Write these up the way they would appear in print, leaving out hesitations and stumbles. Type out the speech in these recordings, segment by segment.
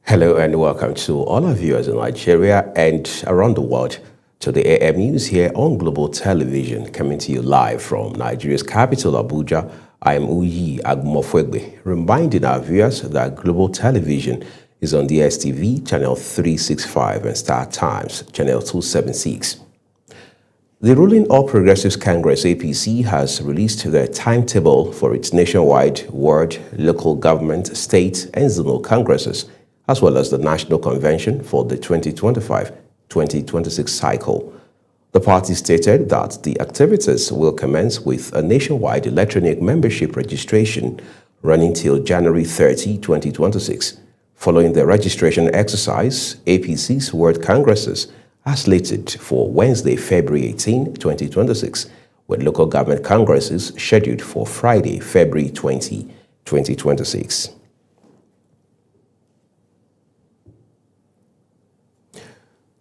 Hello and welcome to all our viewers in Nigeria and around the world to the AM News here on Global Television, coming to you live from Nigeria's capital, Abuja. I am Uyi Agumofwegbe, reminding our viewers that Global Television is on DSTV channel 365 and Star Times channel 276. The ruling All Progressives Congress APC has released their timetable for its nationwide, ward, local government, state and zonal congresses, as well as the National Convention for the 2025-2026 cycle. The party stated that the activities will commence with a nationwide electronic membership registration running till January 30, 2026. Following the registration exercise, APC's World Congresses are slated for Wednesday, February 18, 2026, with local government congresses scheduled for Friday, February 20, 2026.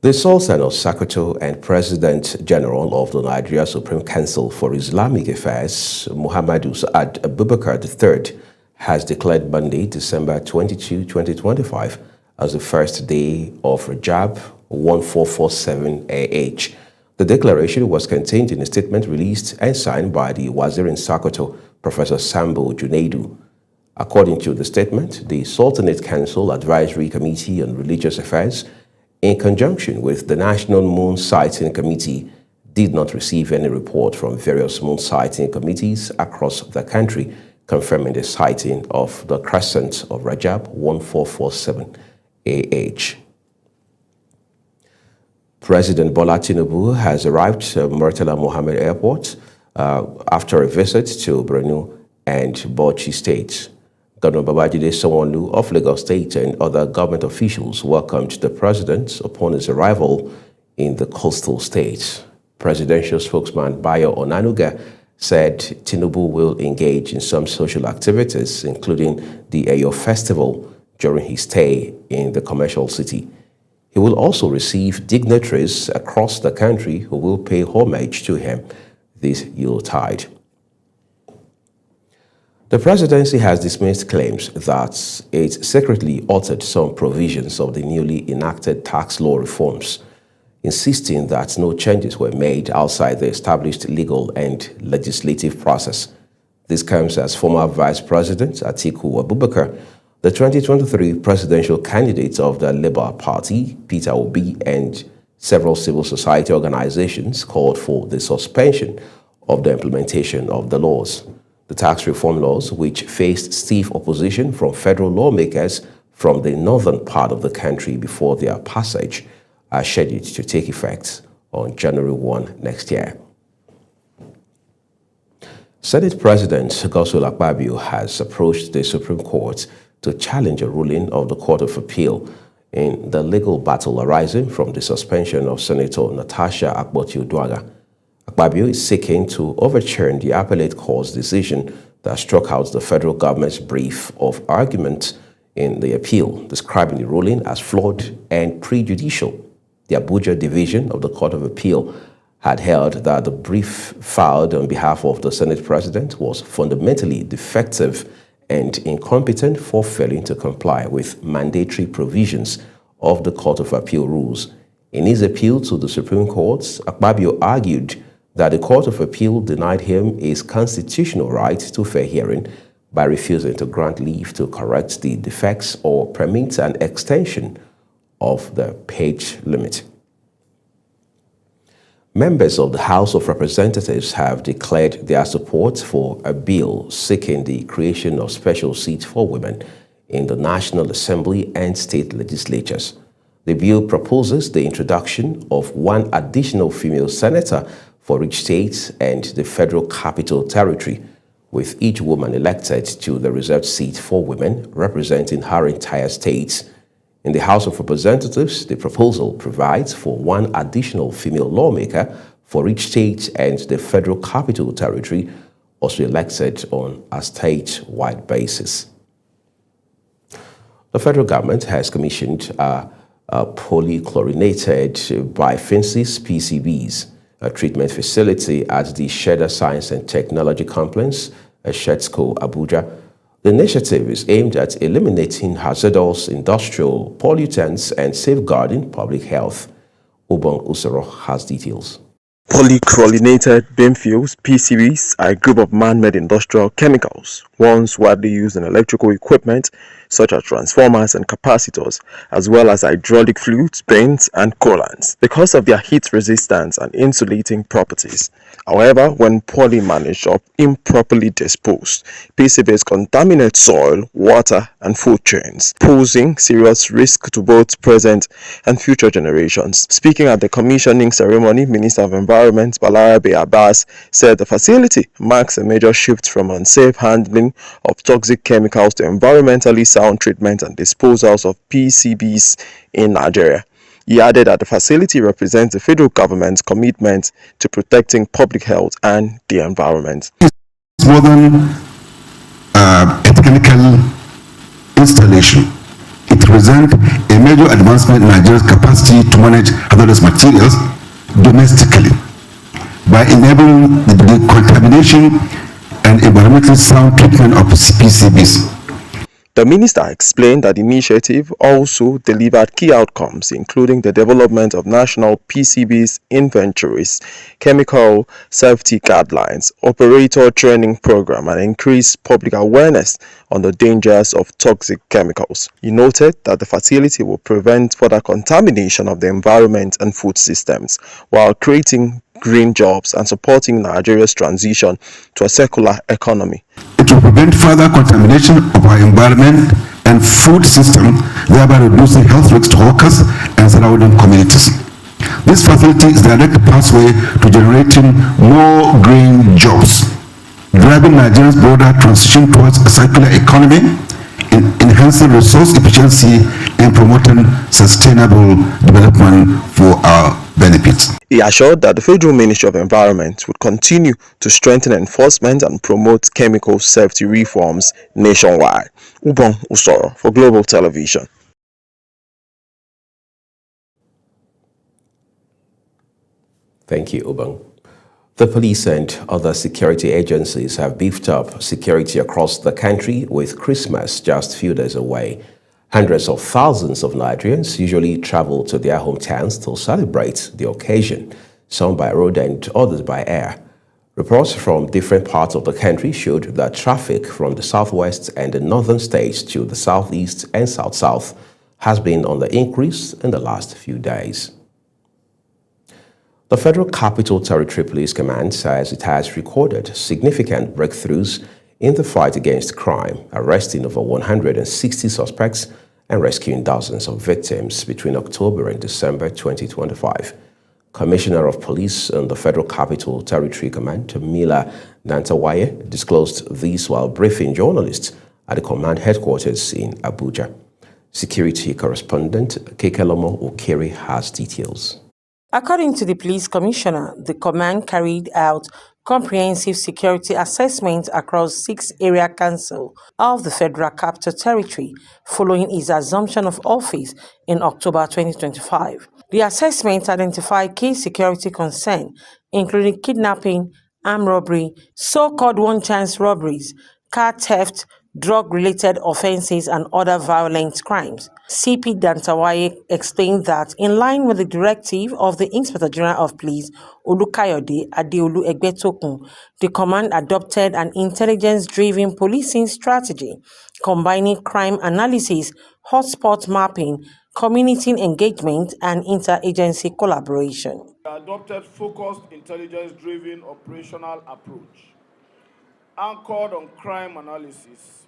The Sultan of Sokoto and President General of the Nigeria Supreme Council for Islamic Affairs, Muhammadu Sa'ad Abubakar III, has declared Monday, December 22, 2025, as the first day of Rajab 1447 AH. The declaration was contained in a statement released and signed by the Wazir in Sokoto, Professor Sambo Junaidu. According to the statement, the Sultanate Council Advisory Committee on Religious Affairs, in conjunction with the National Moon Sighting Committee, did not receive any report from various moon sighting committees across the country confirming the sighting of the crescent of Rajab 1447 AH. President Bola Tinubu has arrived at Murtala Mohammed Airport after a visit to Borno and Bauchi states. Governor Babajide Sanwo-Olu of Lagos State and other government officials welcomed the president upon his arrival in the coastal state. Presidential spokesman Bayo Onanuga said Tinubu will engage in some social activities, including the Eyo Festival, during his stay in the commercial city. He will also receive dignitaries across the country who will pay homage to him this Yuletide. The presidency has dismissed claims that it secretly altered some provisions of the newly enacted tax law reforms, insisting that no changes were made outside the established legal and legislative process. This comes as former Vice President Atiku Abubakar, the 2023 presidential candidate of the Labour Party, Peter Obi, and several civil society organizations called for the suspension of the implementation of the laws. The tax reform laws, which faced stiff opposition from federal lawmakers from the northern part of the country before their passage, are scheduled to take effect on January 1 next year. Senate President Godswill Akpabio has approached the Supreme Court to challenge a ruling of the Court of Appeal in the legal battle arising from the suspension of Senator Natasha Akpoti-Uduaghan. Akpabio is seeking to overturn the appellate court's decision that struck out the federal government's brief of argument in the appeal, describing the ruling as flawed and prejudicial. The Abuja division of the Court of Appeal had held that the brief filed on behalf of the Senate President was fundamentally defective and incompetent for failing to comply with mandatory provisions of the Court of Appeal rules. In his appeal to the Supreme Court, Akpabio argued that the Court of Appeal denied him his constitutional right to fair hearing by refusing to grant leave to correct the defects or permit an extension of the page limit. Members of the House of Representatives have declared their support for a bill seeking the creation of special seats for women in the National Assembly and state legislatures. The bill proposes the introduction of one additional female senator for each state and the Federal Capital Territory, with each woman elected to the reserved seat for women representing her entire state. In the House of Representatives, the proposal provides for one additional female lawmaker for each state and the Federal Capital Territory, also elected on a state-wide basis. The federal government has commissioned polychlorinated biphensis PCBs, a treatment facility at the Sheda Science and Technology Complex, Shetsco, Abuja. The initiative is aimed at eliminating hazardous industrial pollutants and safeguarding public health. Ubong Usoro has details. Polychlorinated benefuels (PCBs) are a group of man-made industrial chemicals, once widely used in electrical equipment such as transformers and capacitors, as well as hydraulic fluids, paints, and coolants, because of their heat resistance and insulating properties. However, when poorly managed or improperly disposed, PCBs contaminate soil, water, and food chains, posing serious risk to both present and future generations. Speaking at the commissioning ceremony, Minister of Environment Balarabe Abbas said the facility marks a major shift from unsafe handling of toxic chemicals to environmentally sound treatment and disposals of PCBs in Nigeria. He added that the facility represents the federal government's commitment to protecting public health and the environment. It's more than a technical installation. It represents a major advancement in Nigeria's capacity to manage hazardous materials domestically by enabling the decontamination and environmentally sound treatment of PCBs. The minister explained that the initiative also delivered key outcomes, including the development of national PCBs inventories, chemical safety guidelines, operator training program, and increased public awareness on the dangers of toxic chemicals. He noted that the facility will prevent further contamination of the environment and food systems, while creating green jobs and supporting Nigeria's transition to a circular economy. It will prevent further contamination of our environment and food system, thereby reducing health risks to workers and surrounding communities. This facility is the direct pathway to generating more green jobs, driving Nigeria's broader transition towards a circular economy, enhancing resource efficiency, and promoting sustainable development for our benefits. He assured that the Federal Ministry of Environment would continue to strengthen enforcement and promote chemical safety reforms nationwide. Ubong Usoro for Global Television. Thank you, Ubong. The police and other security agencies have beefed up security across the country with Christmas just a few days away. Hundreds of thousands of Nigerians usually travel to their hometowns to celebrate the occasion, some by road and others by air. Reports from different parts of the country showed that traffic from the southwest and the northern states to the southeast and south-south has been on the increase in the last few days. The Federal Capital Territory Police Command says it has recorded significant breakthroughs in the fight against crime, arresting over 160 suspects and rescuing dozens of victims between October and December 2025. Commissioner of Police in the Federal Capital Territory Command, Mila Nantawaye, disclosed this while briefing journalists at the command headquarters in Abuja. Security correspondent Kekelomo Okere has details. According to the police commissioner, the command carried out comprehensive security assessment across 6 area councils of the Federal Capital Territory following his assumption of office in October 2025. The assessment identified key security concerns, including kidnapping, armed robbery, so-called one-chance robberies, car theft, drug-related offenses, and other violent crimes. CP Dantawaye explained that, in line with the directive of the Inspector General of Police, Olukayode Adeolu Egbetokun, the command adopted an intelligence-driven policing strategy, combining crime analysis, hotspot mapping, community engagement, and interagency collaboration. We adopted focused intelligence-driven operational approach, anchored on crime analysis,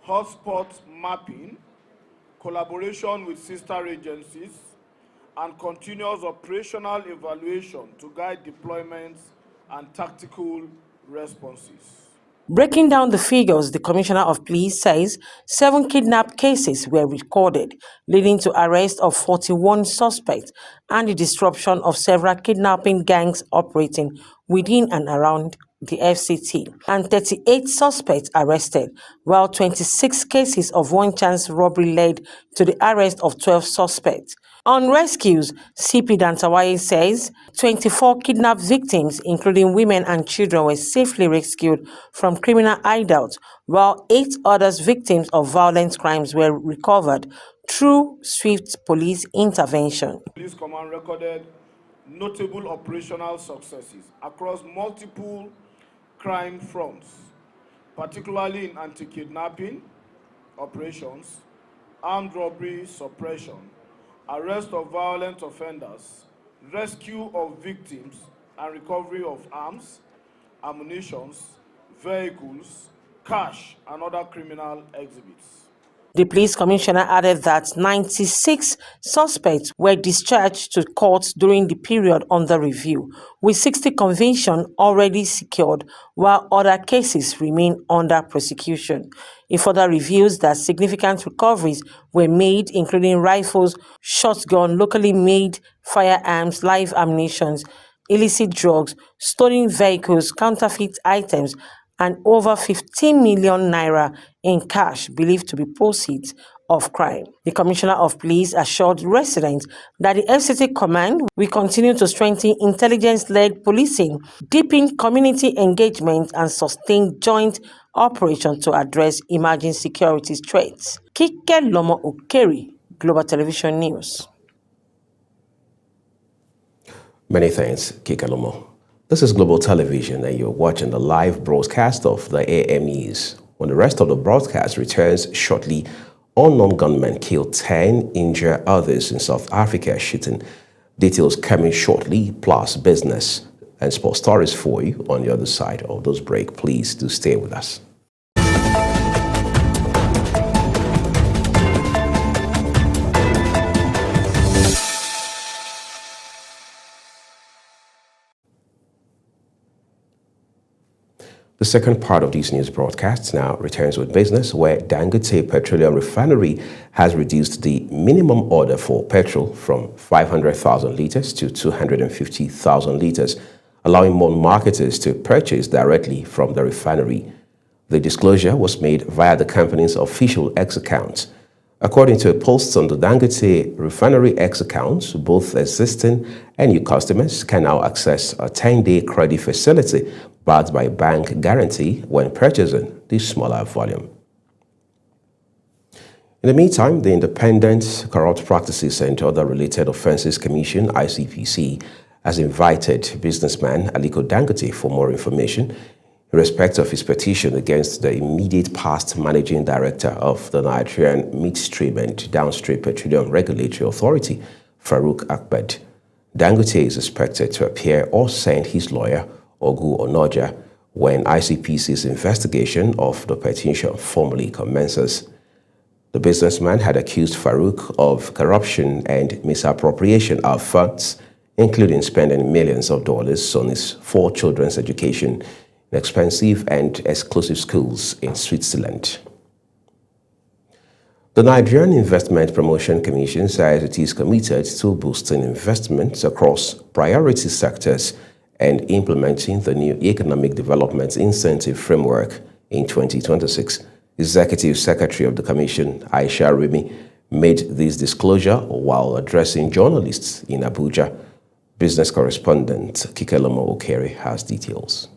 hotspot mapping, collaboration with sister agencies, and continuous operational evaluation to guide deployments and tactical responses. Breaking down the figures, the Commissioner of Police says 7 kidnap cases were recorded, leading to arrest of 41 suspects and the disruption of several kidnapping gangs operating within and around the FCT, and 38 suspects arrested, while 26 cases of one-chance robbery led to the arrest of 12 suspects. On rescues, CP Dantawaye says 24 kidnapped victims, including women and children, were safely rescued from criminal hideouts, while 8 others victims of violent crimes were recovered through swift police intervention. Police Command recorded notable operational successes across multiple crime fronts, particularly in anti-kidnapping operations, armed robbery suppression, arrest of violent offenders, rescue of victims, and recovery of arms, ammunition, vehicles, cash, and other criminal exhibits. The police commissioner added that 96 suspects were discharged to court during the period under review, with 60 convictions already secured, while other cases remain under prosecution. It further reveals that significant recoveries were made, including rifles, shotgun, locally made firearms, live ammunition, illicit drugs, stolen vehicles, counterfeit items, and over 15 million naira in cash believed to be proceeds of crime. The Commissioner of Police assured residents that the FCT Command will continue to strengthen intelligence-led policing, deepen community engagement, and sustain joint operations to address emerging security threats. Kike Lomo Okeri, Global Television News. Many thanks, Kike Lomo. This is Global Television, and you're watching the live broadcast of the AMEs. When the rest of the broadcast returns shortly, unknown gunmen killed 10, injure others in South Africa shooting. Details coming shortly, plus business and sports stories for you on the other side of those break. Please do stay with us. The second part of these news broadcasts now returns with business, where Dangote Petroleum Refinery has reduced the minimum order for petrol from 500,000 litres to 250,000 litres, allowing more marketers to purchase directly from the refinery. The disclosure was made via the company's official X account. According to a post on the Dangote Refinery X account, both existing and new customers can now access a 10-day credit facility backed by bank guarantee when purchasing the smaller volume. In the meantime, the Independent Corrupt Practices and Other Related Offences Commission, ICPC, has invited businessman Aliko Dangote for more information in respect of his petition against the immediate past managing director of the Nigerian Midstream and Downstream Petroleum Regulatory Authority, Farouk Ahmed. Dangote is expected to appear or send his lawyer, Ogu Onoja, when ICPC's investigation of the petition formally commences. The businessman had accused Farouk of corruption and misappropriation of funds, including spending millions of dollars on his 4 children's education in expensive and exclusive schools in Switzerland. The Nigerian Investment Promotion Commission says it is committed to boosting investments across priority sectors and implementing the new Economic Development Incentive Framework in 2026. Executive Secretary of the Commission, Aisha Rimi, made this disclosure while addressing journalists in Abuja. Business correspondent Kike Lomo Okeri has details.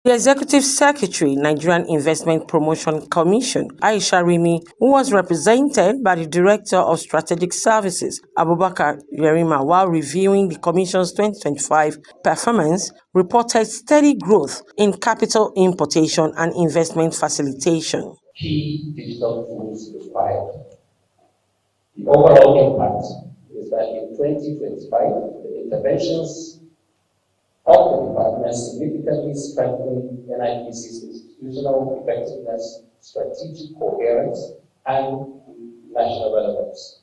The Executive Secretary, Nigerian Investment Promotion Commission, Aisha Rimi, who was represented by the Director of Strategic Services, Abubakar Yerima, while reviewing the Commission's 2025 performance, reported steady growth in capital importation and investment facilitation. Key digital tools required. The overall impact is that in 2025, the interventions of the department significantly strengthen NIPC's institutional effectiveness, strategic coherence, and national relevance.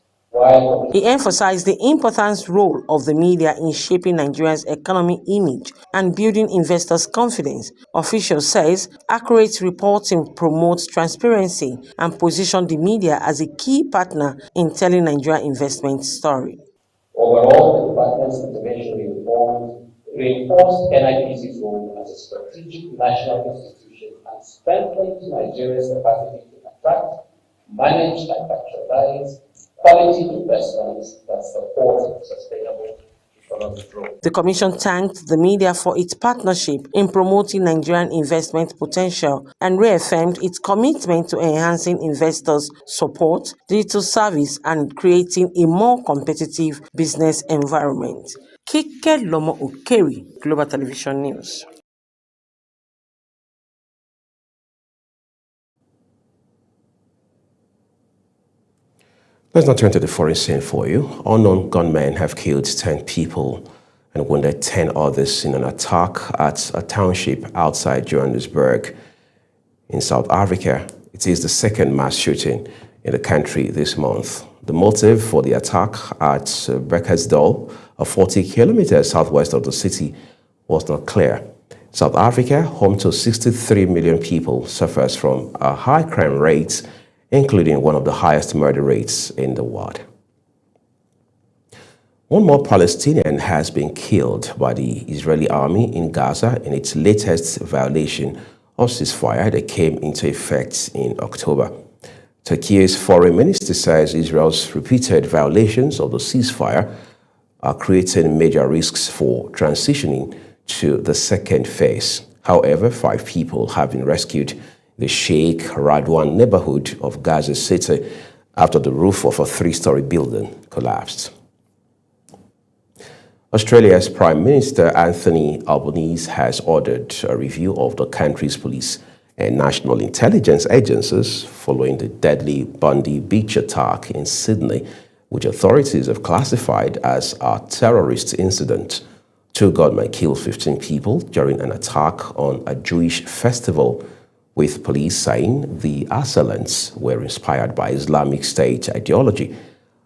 He emphasized the important role of the media in shaping Nigeria's economic image and building investors' confidence. Official says accurate reporting promotes transparency and positions the media as a key partner in telling Nigeria's investment story. Overall, the department's intervention informed the reinforced NIPC's role as a strategic national institution and strengthened Nigeria's capacity to attract, manage, and patronize quality investments that support sustainable economic growth. The Commission thanked the media for its partnership in promoting Nigerian investment potential and reaffirmed its commitment to enhancing investors' support, digital service, and creating a more competitive business environment. Kike Lomo Ukeri, Global Television News. Let's now turn to the foreign scene for you. Unknown gunmen have killed 10 people and wounded 10 others in an attack at a township outside Johannesburg in South Africa. It is the second mass shooting in the country this month. The motive for the attack at Bekkersdal, 40 kilometers southwest of the city, was not clear. South Africa, home to 63 million people, suffers from a high crime rates, including one of the highest murder rates in the world. One more Palestinian has been killed by the Israeli army in Gaza in its latest violation of ceasefire that came into effect in October. Turkey's foreign minister says Israel's repeated violations of the ceasefire are creating major risks for transitioning to the second phase. However, 5 people have been rescued in the Sheikh Radwan neighborhood of Gaza City after the roof of a 3-story building collapsed. Australia's Prime Minister Anthony Albanese has ordered a review of the country's police and national intelligence agencies following the deadly Bondi Beach attack in Sydney, which authorities have classified as a terrorist incident. 2 gunmen killed 15 people during an attack on a Jewish festival, with police saying the assailants were inspired by Islamic State ideology.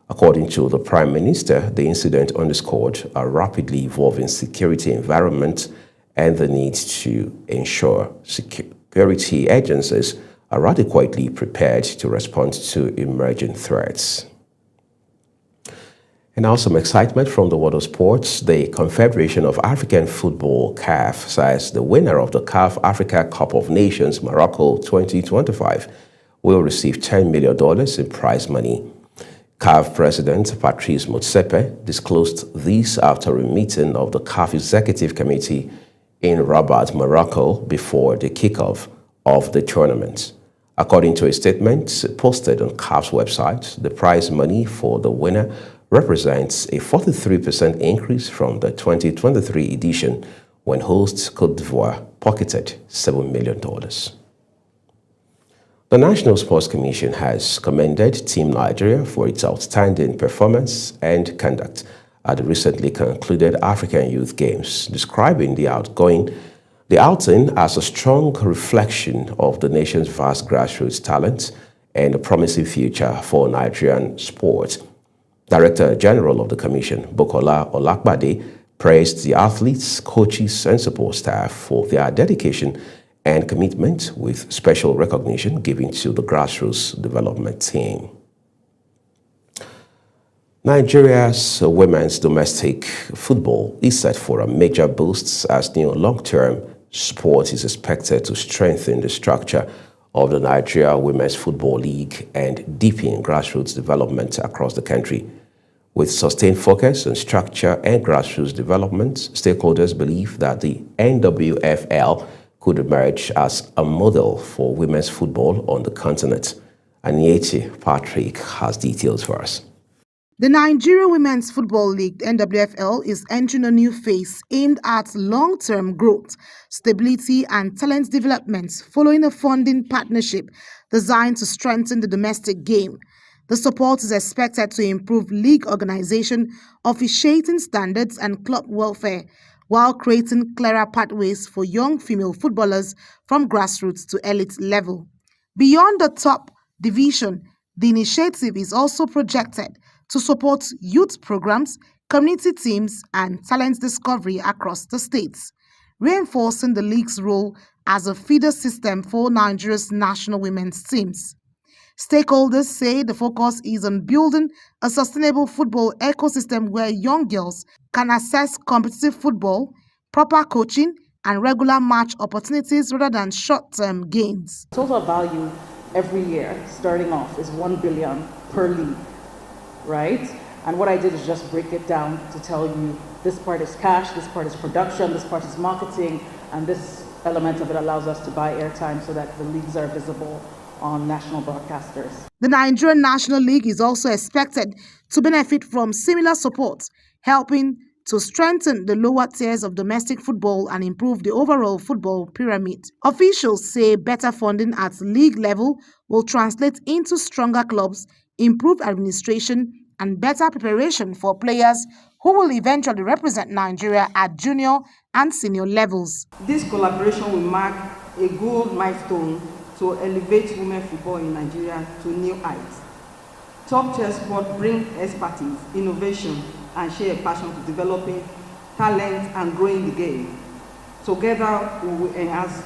According to the Prime Minister, the incident underscored a rapidly evolving security environment and the need to ensure security agencies are adequately prepared to respond to emerging threats. And now some excitement from the world of sports. The Confederation of African Football, CAF, says the winner of the CAF Africa Cup of Nations Morocco 2025 will receive $10 million in prize money. CAF President Patrice Motsepe disclosed this after a meeting of the CAF Executive Committee in Rabat, Morocco, before the kickoff of the tournament. According to a statement posted on CAF's website, the prize money for the winner represents a 43% increase from the 2023 edition, when host Côte d'Ivoire pocketed $7 million. The National Sports Commission has commended Team Nigeria for its outstanding performance and conduct at the recently concluded African Youth Games, describing the outing as a strong reflection of the nation's vast grassroots talent and a promising future for Nigerian sport. Director General of the Commission, Bukola Olakbade, praised the athletes, coaches, and support staff for their dedication and commitment, with special recognition given to the grassroots development team. Nigeria's women's domestic football is set for a major boost as new long-term sport is expected to strengthen the structure of the Nigeria Women's Football League and deepen grassroots development across the country. With sustained focus on structure and grassroots development, stakeholders believe that the NWFL could emerge as a model for women's football on the continent. Anieti Patrick has details for us. The Nigeria Women's Football League, NWFL, is entering a new phase aimed at long-term growth, stability, and talent development following a funding partnership designed to strengthen the domestic game. The support is expected to improve league organization, officiating standards, and club welfare, while creating clearer pathways for young female footballers from grassroots to elite level. Beyond the top division, the initiative is also projected to support youth programs, community teams, and talent discovery across the states, reinforcing the league's role as a feeder system for Nigeria's national women's teams. Stakeholders say the focus is on building a sustainable football ecosystem where young girls can access competitive football, proper coaching, and regular match opportunities rather than short-term gains. Total value every year, starting off, is 1 billion per league, right? And what I did is just break it down to tell you this part is cash, this part is production, this part is marketing, and this element of it allows us to buy airtime so that the leagues are visible on national broadcasters. The Nigerian National League is also expected to benefit from similar support, helping to strengthen the lower tiers of domestic football and improve the overall football pyramid. Officials say better funding at league level will translate into stronger clubs, improved administration, and better preparation for players who will eventually represent Nigeria at junior and senior levels. This collaboration will mark a good milestone to elevate women football in Nigeria to new heights. Top-tier sport bring expertise, innovation, and share a passion for developing talent and growing the game. Together, we will enhance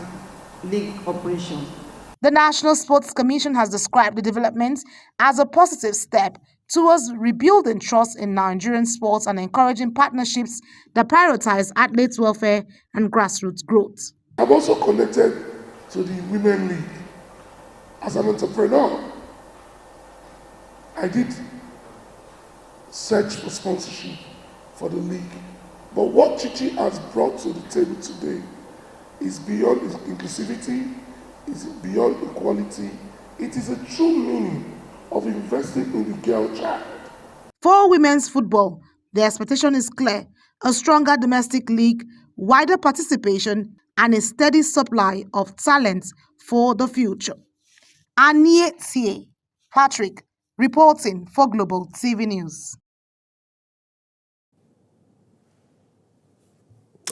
league operations. The National Sports Commission has described the development as a positive step towards rebuilding trust in Nigerian sports and encouraging partnerships that prioritize athletes' welfare and grassroots growth. I'm also connected to the Women League. As an entrepreneur, I did search for sponsorship for the league. But what Chichi has brought to the table today is beyond inclusivity, is beyond equality. It is a true meaning of investing in the girl child. For women's football, the expectation is clear: a stronger domestic league, wider participation, and a steady supply of talent for the future. Anie Patrick, reporting for Global TV News.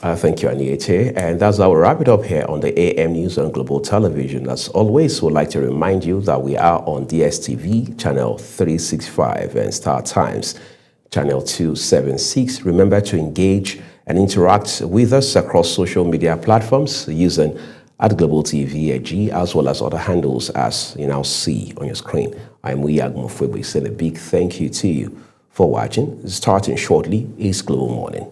Thank you, Aniete. And that's how we wrap it up here on the AM News on Global Television. As always, we'd like to remind you that we are on DSTV, channel 365, and Star Times, channel 276. Remember to engage and interact with us across social media platforms using @GlobalTV as well as other handles as you now see on your screen. I'm Uyag Mufwebe saying a big thank you to you for watching. Starting shortly is Global Morning.